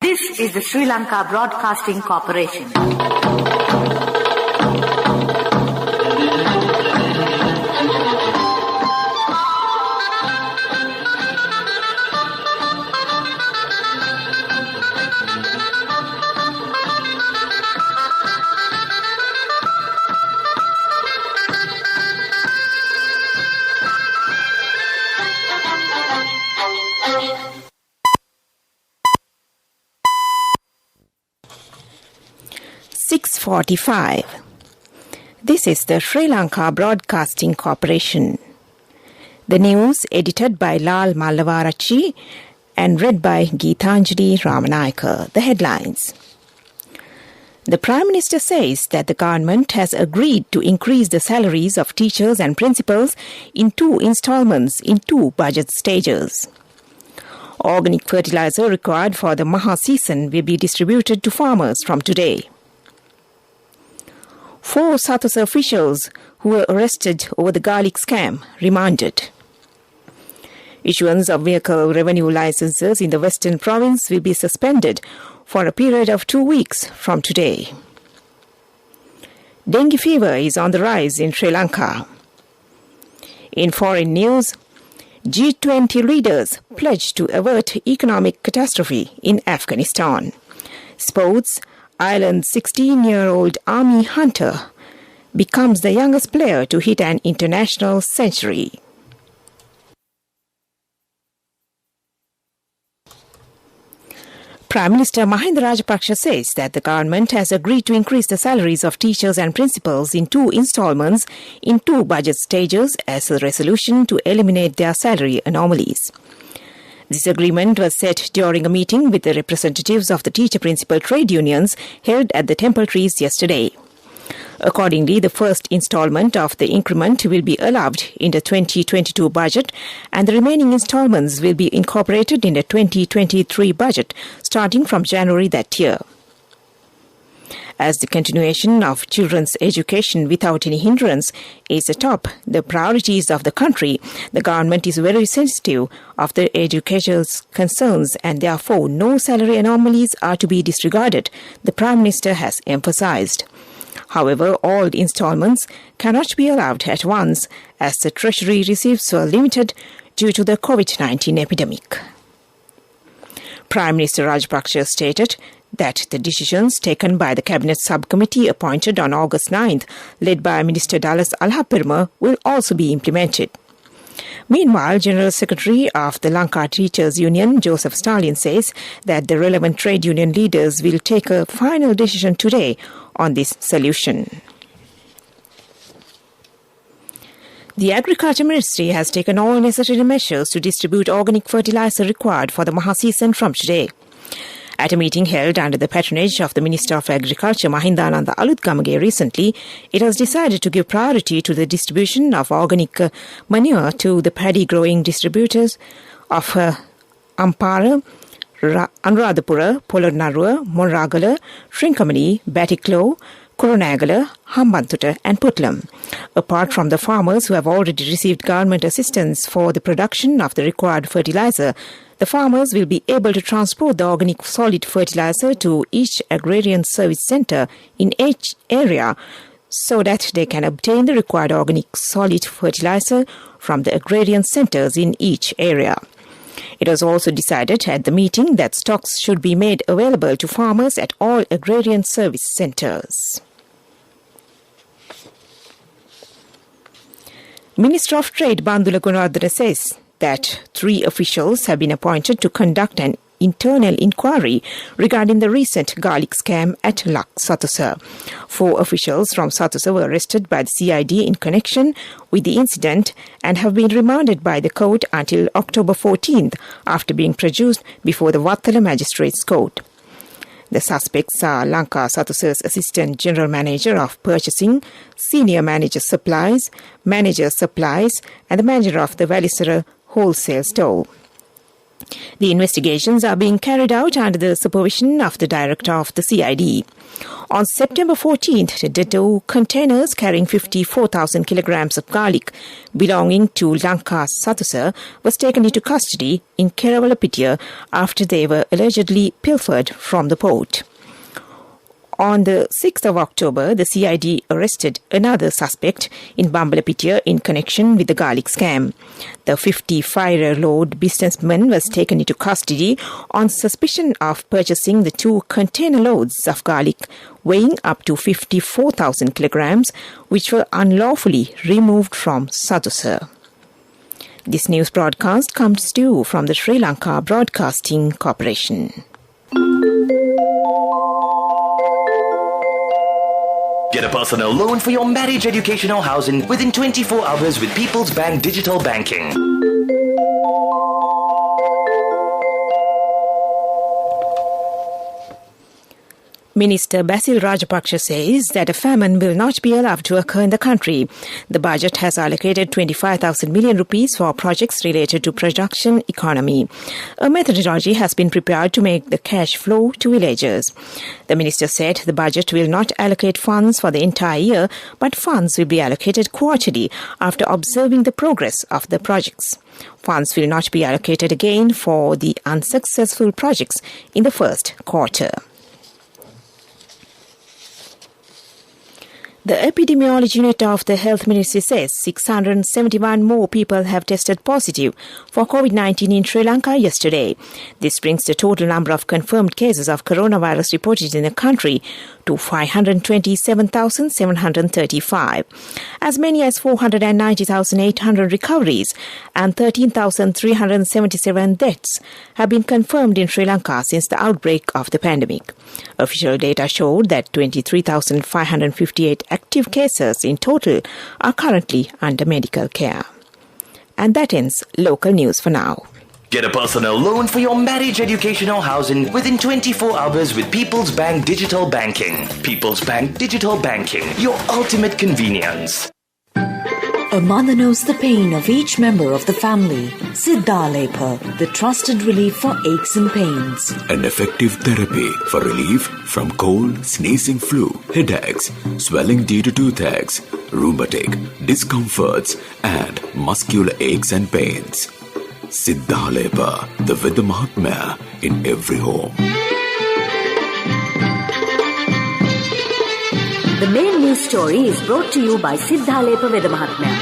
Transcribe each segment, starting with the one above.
This is the Sri Lanka Broadcasting Corporation. .45. This is the Sri Lanka Broadcasting Corporation. The news edited by Lal Mallavarachi and read by Geethanjali Ramanayaka. The headlines. The Prime Minister says that the government has agreed to increase the salaries of teachers and principals in 2 installments in 2 budget stages. Organic fertilizer required for the Maha season will be distributed to farmers from today. 4 Satasa officials who were arrested over the garlic scam remanded. Issuance of vehicle revenue licenses in the Western Province will be suspended for a period of 2 weeks from today. Dengue fever is on the rise in Sri Lanka. In foreign news, G20 leaders pledge to avert economic catastrophe in Afghanistan. Sports, Ireland's 16-year-old army hunter becomes the youngest player to hit an international century. Prime Minister Mahinda Rajapaksa says that the government has agreed to increase the salaries of teachers and principals in 2 installments in 2 budget stages as a resolution to eliminate their salary anomalies. This agreement was set during a meeting with the representatives of the teacher-principal trade unions held at the Temple Trees yesterday. Accordingly, the first installment of the increment will be allowed in the 2022 budget and the remaining installments will be incorporated in the 2023 budget starting from January that year. As the continuation of children's education without any hindrance is atop the priorities of the country, the government is very sensitive of the educators' concerns and therefore no salary anomalies are to be disregarded, the Prime Minister has emphasized. However, all installments cannot be allowed at once as the Treasury receipts were limited due to the COVID-19 epidemic. Prime Minister Rajapaksa stated that the decisions taken by the Cabinet Subcommittee appointed on August 9th, led by Minister Dallas Alhapirma, will also be implemented. Meanwhile, General Secretary of the Lanka Teachers Union, Joseph Stalin, says that the relevant trade union leaders will take a final decision today on this solution. The Agriculture Ministry has taken all necessary measures to distribute organic fertilizer required for the Maha season from today. At a meeting held under the patronage of the Minister of Agriculture, Mahindananda Alutgamage, recently, it was decided to give priority to the distribution of organic manure to the paddy-growing distributors of Ampara, Anuradhapura, Polonnaruwa, Monragala, Trincomalee, Batticaloa, Coronagala, Hambantota and Putlam. Apart from the farmers who have already received government assistance for the production of the required fertilizer, the farmers will be able to transport the organic solid fertilizer to each agrarian service centre in each area so that they can obtain the required organic solid fertilizer from the agrarian centres in each area. It was also decided at the meeting that stocks should be made available to farmers at all agrarian service centres. Minister of Trade Bandula Gunawardena says that 3 officials have been appointed to conduct an internal inquiry regarding the recent garlic scam at Lak Satasa. 4 officials from Satasa were arrested by the CID in connection with the incident and have been remanded by the court until October 14th after being produced before the Wattala Magistrates Court. The suspects are Lanka Satasa's Assistant General Manager of Purchasing, Senior Manager Supplies, Manager Supplies and the Manager of the Valisara Wholesale Store. The investigations are being carried out under the supervision of the director of the CID. On September 14th, the two containers carrying 54,000 kilograms of garlic belonging to Lanka Sathusa was taken into custody in Keravalapitia after they were allegedly pilfered from the port. On the 6th of October, the CID arrested another suspect in Bambalapitia in connection with the garlic scam. The 55-year-old businessman was taken into custody on suspicion of purchasing the two container loads of garlic weighing up to 54,000 kilograms, which were unlawfully removed from Sathusa. This news broadcast comes to you from the Sri Lanka Broadcasting Corporation. Get a personal loan for your marriage, education or housing within 24 hours with People's Bank Digital Banking. Minister Basil Rajapaksa says that a famine will not be allowed to occur in the country. The budget has allocated 25,000 million rupees for projects related to production economy. A methodology has been prepared to make the cash flow to villagers. The minister said the budget will not allocate funds for the entire year, but funds will be allocated quarterly after observing the progress of the projects. Funds will not be allocated again for the unsuccessful projects in the first quarter. The epidemiology unit of the Health Ministry says 671 more people have tested positive for COVID-19 in Sri Lanka yesterday. This brings the total number of confirmed cases of coronavirus reported in the country to 527,735. As many as 490,800 recoveries and 13,377 deaths have been confirmed in Sri Lanka since the outbreak of the pandemic. Official data showed that 23,558 active cases in total are currently under medical care. And that ends local news for now. Get a personal loan for your marriage, education or housing within 24 hours with People's Bank Digital Banking. People's Bank Digital Banking, your ultimate convenience. A mother knows the pain of each member of the family. Siddhalepa, the trusted relief for aches and pains. An effective therapy for relief from cold, sneezing, flu, headaches, swelling due to toothaches, rheumatic, discomforts, and muscular aches and pains. Siddhalepa, the Vedha Mahatmya in every home. The main news story is brought to you by Siddhalepa Vedha Mahatmya.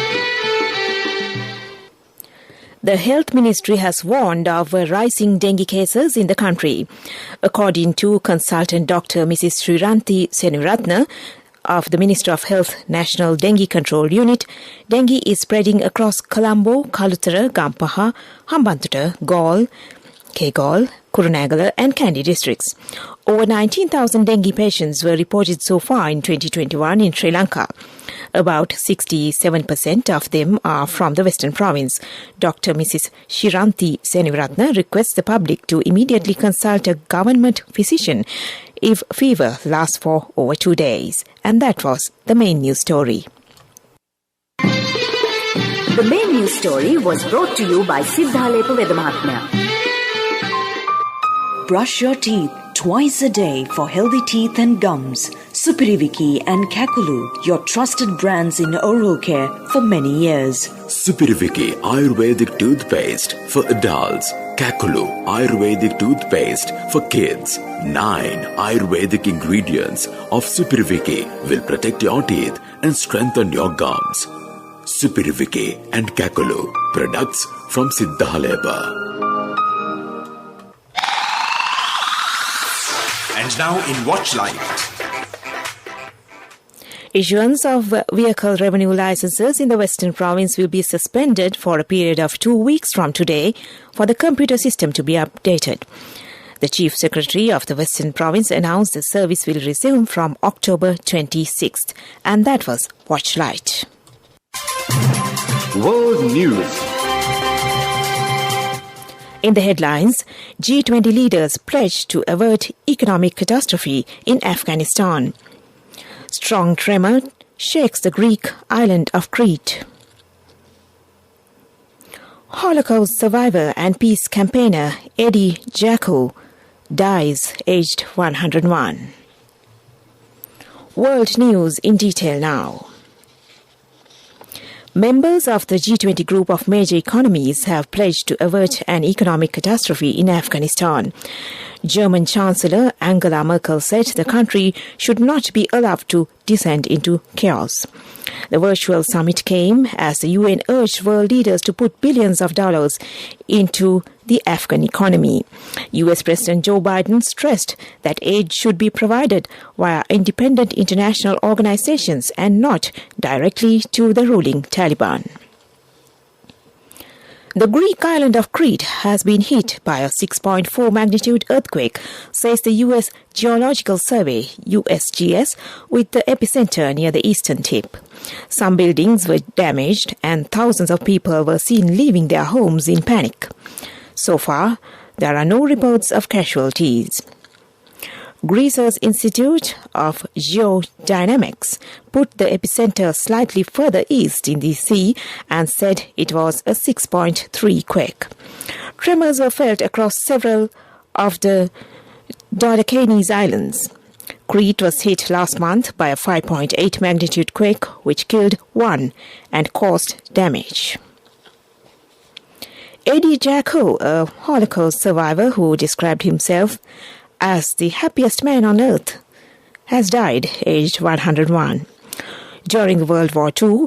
The Health Ministry has warned of rising dengue cases in the country. According to consultant Dr. Mrs. Sriranthi Senuratna of the Ministry of Health National Dengue Control Unit, dengue is spreading across Colombo, Kalutara, Gampaha, Hambantota, Galle, Kegol, Kurunegala and Kandy districts. Over 19,000 dengue patients were reported so far in 2021 in Sri Lanka. About 67% of them are from the Western Province. Dr. Mrs. Shiranthi Senuratna requests the public to immediately consult a government physician if fever lasts for over 2 days. And that was the main news story. The main news story was brought to you by Siddhalepa Vedha Mahatmya. Brush your teeth twice a day for healthy teeth and gums. Supiriviki and Kakulu, your trusted brands in oral care for many years. Supiriviki Ayurvedic toothpaste for adults. Kakulu Ayurvedic toothpaste for kids. 9 Ayurvedic ingredients of Supiriviki will protect your teeth and strengthen your gums. Supiriviki and Kakulu, products from Siddhalepa. And now in Watch Light. Issuance of vehicle revenue licenses in the Western Province will be suspended for a period of 2 weeks from today for the computer system to be updated. The Chief Secretary of the Western Province announced the service will resume from October 26th. And that was Watch Light. World News. In the headlines, G20 leaders pledge to avert economic catastrophe in Afghanistan. Strong tremor shakes the Greek island of Crete. Holocaust survivor and peace campaigner Eddie Jaku dies aged 101. World news in detail now. Members of the G20 group of major economies have pledged to avert an economic catastrophe in Afghanistan. German Chancellor Angela Merkel said the country should not be allowed to descend into chaos. The virtual summit came as the UN urged world leaders to put billions of dollars into the Afghan economy. US President Joe Biden stressed that aid should be provided via independent international organizations and not directly to the ruling Taliban. The Greek island of Crete has been hit by a 6.4 magnitude earthquake, says the U.S. Geological Survey, USGS, with the epicenter near the eastern tip. Some buildings were damaged and thousands of people were seen leaving their homes in panic. So far, there are no reports of casualties. Greece's Institute of Geodynamics put the epicenter slightly further east in the sea and said it was a 6.3 quake. Tremors were felt across several of the Dodecanese islands. Crete was hit last month by a 5.8 magnitude quake which killed one and caused damage. Eddie Jaku, a Holocaust survivor who described himself as the happiest man on earth, has died aged 101. During World War II,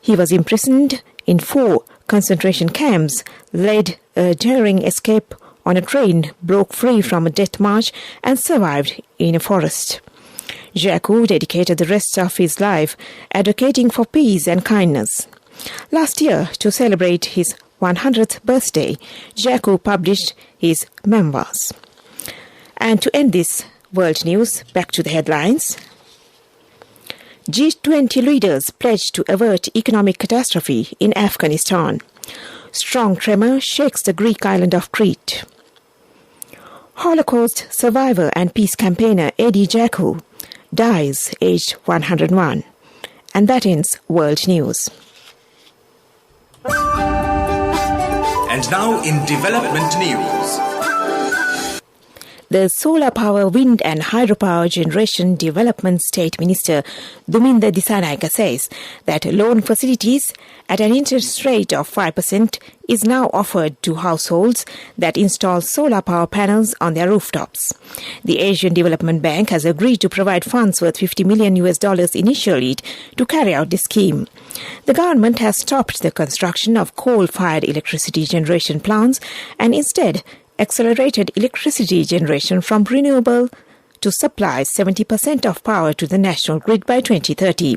he was imprisoned in 4 concentration camps, led a daring escape on a train, broke free from a death march and survived in a forest. Jaku dedicated the rest of his life advocating for peace and kindness. Last year, to celebrate his 100th birthday, Jaku published his memoirs. And to end this world news, back to the headlines. G20 leaders pledged to avert economic catastrophe in Afghanistan. Strong tremor shakes the Greek island of Crete. Holocaust survivor and peace campaigner Eddie Jaku dies aged 101. And that ends world news. And now in development news. The Solar Power, Wind and Hydropower Generation Development State Minister Duminda Dissanayake says that loan facilities at an interest rate of 5% is now offered to households that install solar power panels on their rooftops. The Asian Development Bank has agreed to provide funds worth $50 million initially to carry out the scheme. The government has stopped the construction of coal-fired electricity generation plants and instead accelerated electricity generation from renewable to supply 70% of power to the national grid by 2030.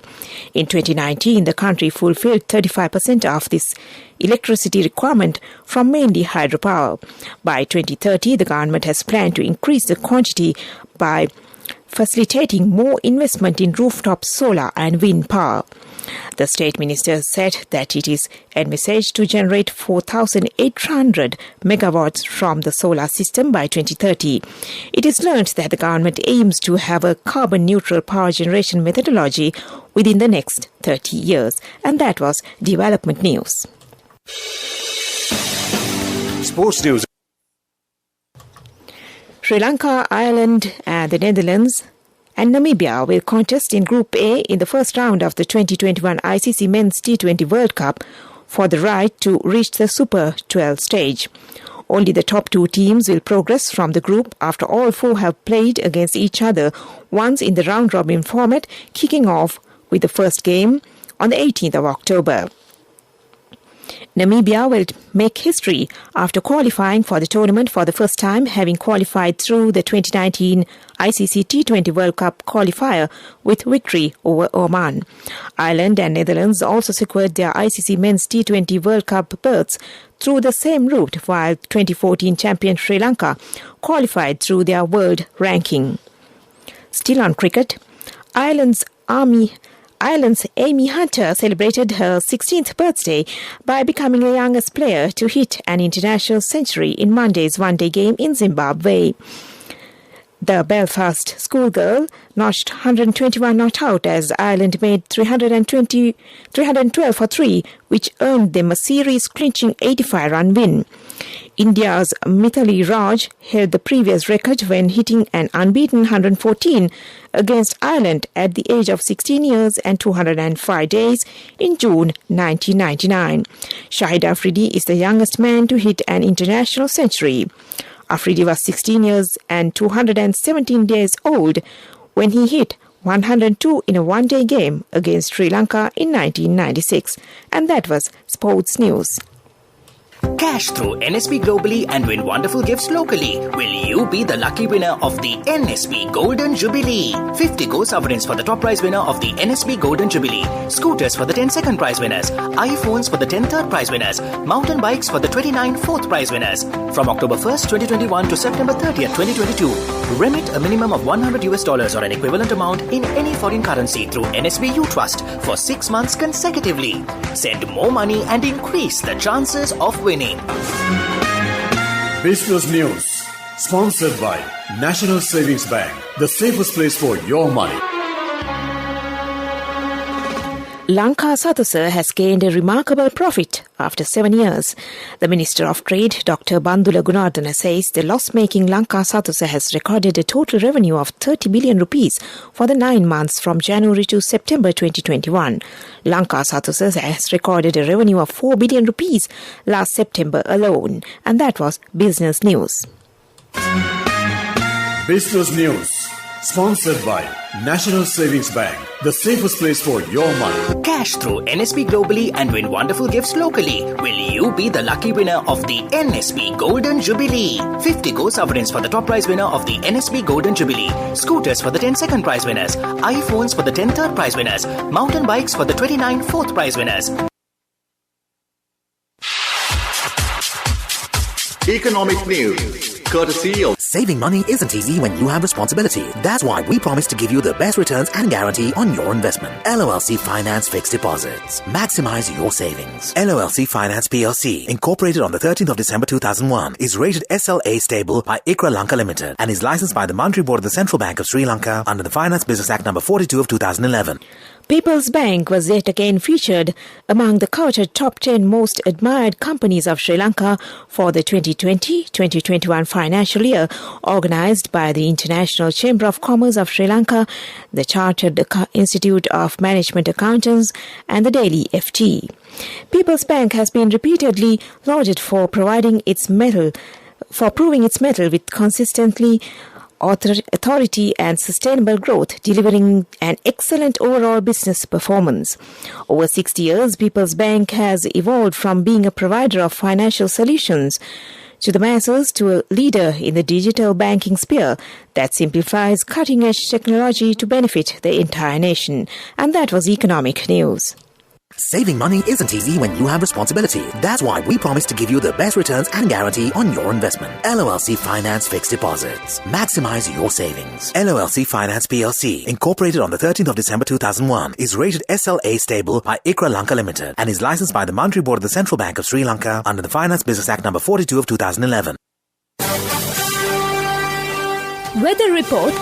In 2019, the country fulfilled 35% of this electricity requirement from mainly hydropower. By 2030, the government has planned to increase the quantity by facilitating more investment in rooftop solar and wind power. The state minister said that it is envisaged to generate 4,800 megawatts from the solar system by 2030. It is learned that the government aims to have a carbon-neutral power generation methodology within the next 30 years. And that was development news. Sports news. Sri Lanka, Ireland and the Netherlands and Namibia will contest in Group A in the first round of the 2021 ICC Men's T20 World Cup for the right to reach the Super 12 stage. Only the top 2 teams will progress from the group after all 4 have played against each other once in the round-robin format, kicking off with the first game on the 18th of October. Namibia will make history after qualifying for the tournament for the first time, having qualified through the 2019 ICC T20 World Cup qualifier with victory over Oman. Ireland and Netherlands also secured their ICC Men's T20 World Cup berths through the same route, while 2014 champion Sri Lanka qualified through their world ranking. Still on cricket, Ireland's Amy Hunter celebrated her 16th birthday by becoming the youngest player to hit an international century in Monday's one-day game in Zimbabwe. The Belfast schoolgirl notched 121 not out as Ireland made 312 for 3, which earned them a series-clinching 85-run win. India's Mithali Raj held the previous record when hitting an unbeaten 114 against Ireland at the age of 16 years and 205 days in June 1999. Shahid Afridi is the youngest man to hit an international century. Afridi was 16 years and 217 days old when he hit 102 in a one-day game against Sri Lanka in 1996. And that was Sports News. Cash through NSB globally and win wonderful gifts locally. Will you be the lucky winner of the NSB Golden Jubilee? 50 gold sovereigns for the top prize winner of the NSB Golden Jubilee. Scooters for the 10 second prize winners. iPhones for the 10 third prize winners. Mountain bikes for the 29 fourth prize winners. From October 1st, 2021 to September 30th, 2022. Remit a minimum of $100 or an equivalent amount in any foreign currency through NSB U Trust for 6 months consecutively. Send more money and increase the chances of winning. Business News, sponsored by National Savings Bank, the safest place for your money. Lanka Sathusa has gained a remarkable profit after 7 years. The Minister of Trade, Dr. Bandula Gunardana, says the loss-making Lanka Sathusa has recorded a total revenue of 30 billion rupees for the 9 months from January to September 2021. Lanka Sathusa has recorded a revenue of 4 billion rupees last September alone. And that was Business News. Business News, sponsored by National Savings Bank, the safest place for your money. Cash through NSB globally and win wonderful gifts locally. Will you be the lucky winner of the NSB Golden Jubilee? 50 gold sovereigns for the top prize winner of the NSB Golden Jubilee. Scooters for the 10 second prize winners. iPhones for the 10 third prize winners. Mountain bikes for the 29 fourth prize winners. Economic news, courtesy of... Saving money isn't easy when you have responsibility. That's why we promise to give you the best returns and guarantee on your investment. LOLC Finance Fixed Deposits. Maximize your savings. LOLC Finance PLC, incorporated on the 13th of December 2001, is rated SLA stable by ICRA Lanka Limited and is licensed by the Monetary Board of the Central Bank of Sri Lanka under the Finance Business Act number 42 of 2011. People's Bank was yet again featured among the coveted top 10 most admired companies of Sri Lanka for the 2020-2021 financial year, organised by the International Chamber of Commerce of Sri Lanka, the Chartered Institute of Management Accountants and the Daily FT. People's Bank has been repeatedly lauded for proving its mettle with consistently authority and sustainable growth, delivering an excellent overall business performance. Over 60 years, People's Bank has evolved from being a provider of financial solutions to the masses to a leader in the digital banking sphere that simplifies cutting-edge technology to benefit the entire nation. And that was Economic News. Saving money isn't easy when you have responsibility. That's why we promise to give you the best returns and guarantee on your investment. LOLC Finance Fixed Deposits. Maximize your savings. LOLC Finance PLC, incorporated on the 13th of December 2001, is rated SLA stable by ICRA Lanka Limited and is licensed by the Monetary Board of the Central Bank of Sri Lanka under the Finance Business Act number 42 of 2011. Weather report.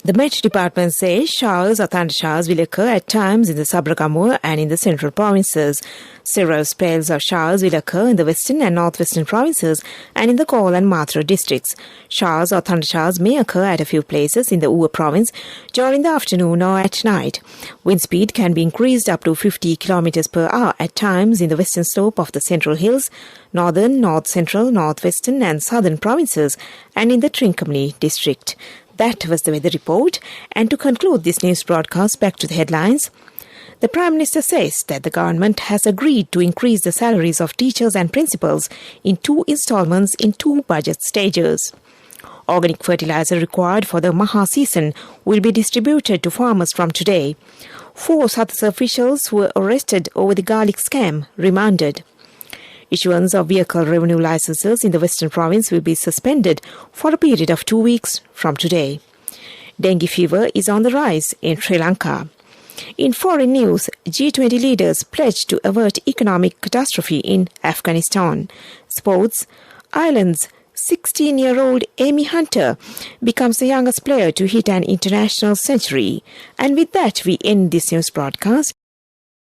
The Met Department says showers or thundershowers will occur at times in the Sabragamur and in the central provinces. Several spells of showers will occur in the western and northwestern provinces and in the Galle and Mathura districts. Showers or thundershowers may occur at a few places in the Uva province during the afternoon or at night. Wind speed can be increased up to 50 km per hour at times in the western slope of the Central Hills, northern, north central, northwestern and southern provinces and in the Trincomalee district. That was the weather report. And to conclude this news broadcast, back to the headlines. The Prime Minister says that the government has agreed to increase the salaries of teachers and principals in 2 installments in 2 budget stages. Organic fertilizer required for the Maha season will be distributed to farmers from today. 4 Sathusa officials who were arrested over the garlic scam remanded. Issuance of vehicle revenue licenses in the Western Province will be suspended for a period of 2 weeks from today. Dengue fever is on the rise in Sri Lanka. In foreign news, G20 leaders pledged to avert economic catastrophe in Afghanistan. Sports, Ireland's 16-year-old Amy Hunter becomes the youngest player to hit an international century. And with that, we end this news broadcast.